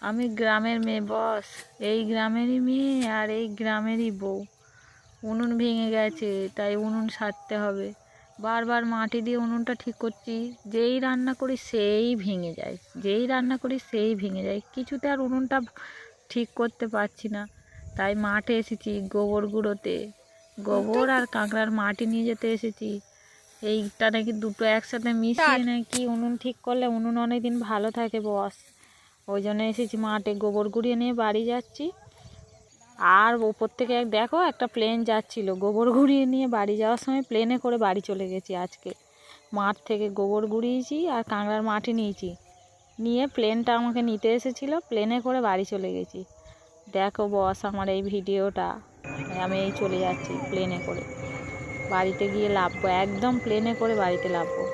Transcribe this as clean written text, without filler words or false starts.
আমি গ্রামের মেয়ে বস, এই গ্রামেরই মেয়ে আর এই গ্রামেরই বউ। উনুন ভেঙে গেছে, তাই উনুন সারতে হবে। বারবার মাটি দিয়ে উনুনটা ঠিক করছি, যেই রান্না করি সেই ভেঙে যায়, যেই রান্না করি সেই ভেঙে যায়। কিছুতে আর উনুনটা ঠিক করতে পারছি না, তাই মাঠে এসেছি গোবর গুঁড়োতে। গোবর আর কাঁকড়ার মাটি নিয়ে যেতে এসেছি। এইটা নাকি দুটো একসাথে মিশিয়ে নাকি উনুন ঠিক করলে উনুন অনেক দিন ভালো থাকে বস। ওই জন্য এসেছি মাঠে, গোবর গুঁড়িয়ে নিয়ে বাড়ি যাচ্ছি। আর ওপর থেকে দেখো একটা প্লেন যাচ্ছিলো, গোবর গুঁড়িয়ে নিয়ে বাড়ি যাওয়ার সময় প্লেনে করে বাড়ি চলে গেছি আজকে। মাঠ থেকে গোবর গুঁড়িয়েছি আর কাঁকড়ার মাটি নিয়েছি, নিয়ে প্লেনটা আমাকে নিতে এসেছিলো, প্লেনে করে বাড়ি চলে গেছি। দেখো বস আমার এই ভিডিওটা, আমি এই চলে যাচ্ছি প্লেনে করে, বাড়িতে গিয়ে নামবো, একদম প্লেনে করে বাড়িতে নামবো।